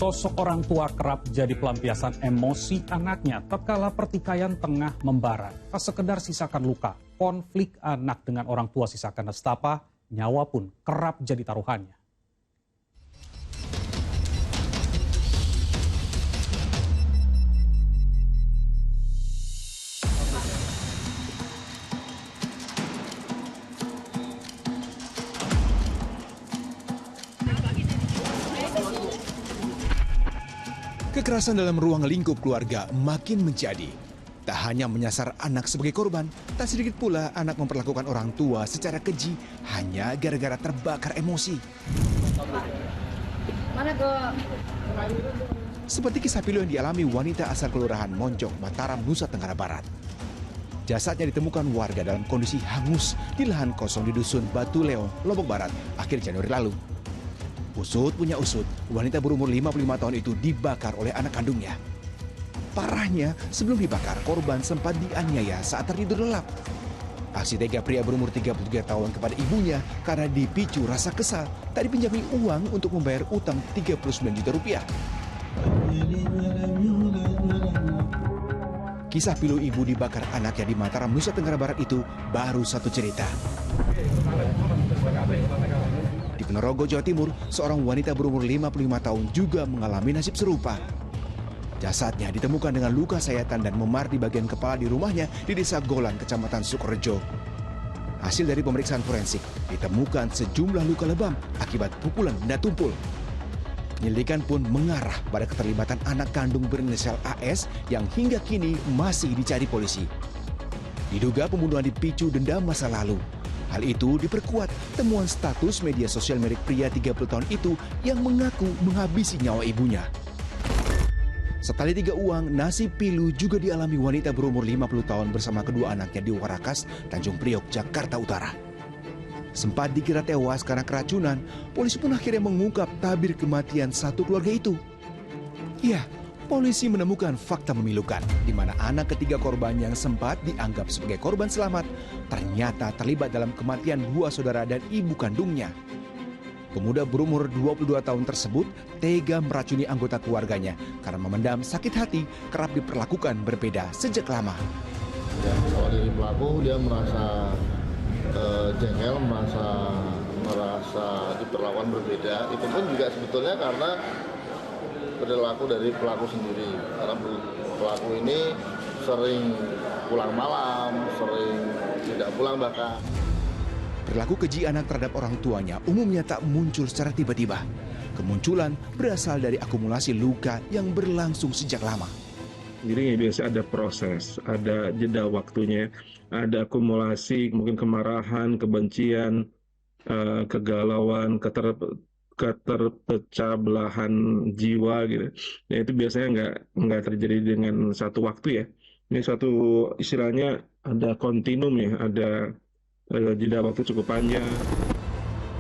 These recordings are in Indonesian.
Sosok orang tua kerap jadi pelampiasan emosi anaknya tatkala pertikaian tengah membara. Tak sekedar sisakan luka, konflik anak dengan orang tua sisakan nestapa, nyawa pun kerap jadi taruhannya. Kekerasan dalam ruang lingkup keluarga makin menjadi. Tak hanya menyasar anak sebagai korban, tak sedikit pula anak memperlakukan orang tua secara keji hanya gara-gara terbakar emosi. Seperti kisah pilu yang dialami wanita asal Kelurahan Monjong, Mataram, Nusa Tenggara Barat. Jasadnya ditemukan warga dalam kondisi hangus di lahan kosong di Dusun Batu Leong, Lombok Barat, akhir Januari lalu. Usut punya usut, wanita berumur 55 tahun itu dibakar oleh anak kandungnya. Parahnya, sebelum dibakar, korban sempat dianiaya saat tertidur lelap. Aksi tega pria berumur 33 tahun kepada ibunya karena dipicu rasa kesal tak dipinjami uang untuk membayar utang 39 juta rupiah. Kisah pilu ibu dibakar anaknya di Mataram, Nusa Tenggara Barat itu baru satu cerita. Di Ponorogo, Jawa Timur, seorang wanita berumur 55 tahun juga mengalami nasib serupa. Jasadnya ditemukan dengan luka sayatan dan memar di bagian kepala di rumahnya di Desa Golan, Kecamatan Sukorejo. Hasil dari pemeriksaan forensik, ditemukan sejumlah luka lebam akibat pukulan benda tumpul. Penyelidikan pun mengarah pada keterlibatan anak kandung berinisial AS yang hingga kini masih dicari polisi. Diduga pembunuhan dipicu dendam masa lalu. Hal itu diperkuat temuan status media sosial milik pria 30 tahun itu yang mengaku menghabisi nyawa ibunya. Setali tiga uang, nasib pilu juga dialami wanita berumur 50 tahun bersama kedua anaknya di Warakas, Tanjung Priok, Jakarta Utara. Sempat dikira tewas karena keracunan, polisi pun akhirnya mengungkap tabir kematian satu keluarga itu. Ya, polisi menemukan fakta memilukan, di mana anak ketiga korban yang sempat dianggap sebagai korban selamat ternyata terlibat dalam kematian dua saudara dan ibu kandungnya. Pemuda berumur 22 tahun tersebut tega meracuni anggota keluarganya karena memendam sakit hati kerap diperlakukan berbeda sejak lama. Ya, kalau dari pelaku dia merasa jengkel, merasa diperlakukan berbeda. Itu pun juga sebetulnya karena perilaku dari pelaku sendiri. Karena pelaku ini sering pulang malam, sering tidak pulang bahkan. Perilaku keji anak terhadap orang tuanya umumnya tak muncul secara tiba-tiba. Kemunculan berasal dari akumulasi luka yang berlangsung sejak lama. Jadi biasa ada proses, ada jeda waktunya, ada akumulasi, mungkin kemarahan, kebencian, kegalauan, keterpecah belahan jiwa gitu. Nah itu biasanya nggak terjadi dengan satu waktu ya. Ini suatu istilahnya ada kontinum ya, ada jeda waktu cukup panjang.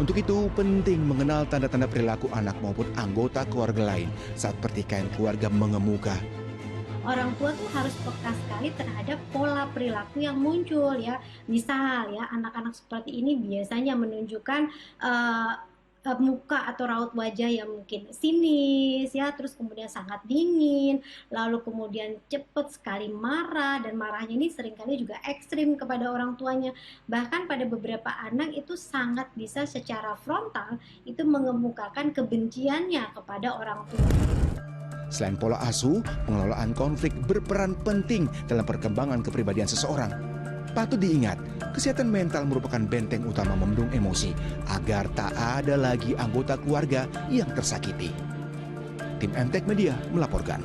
Untuk itu penting mengenal tanda-tanda perilaku anak maupun anggota keluarga lain saat pertikaian keluarga mengemuka. Orang tua tuh harus peka sekali terhadap pola perilaku yang muncul ya. Misal ya anak-anak seperti ini biasanya menunjukkan muka atau raut wajah yang mungkin sinis ya, terus kemudian sangat dingin, lalu kemudian cepat sekali marah, dan marahnya ini seringkali juga ekstrim kepada orang tuanya. Bahkan pada beberapa anak itu sangat bisa secara frontal itu mengemukakan kebenciannya kepada orang tua. Selain pola asuh, pengelolaan konflik berperan penting dalam perkembangan kepribadian seseorang. Patut diingat, kesehatan mental merupakan benteng utama membendung emosi agar tak ada lagi anggota keluarga yang tersakiti. Tim MTech Media melaporkan.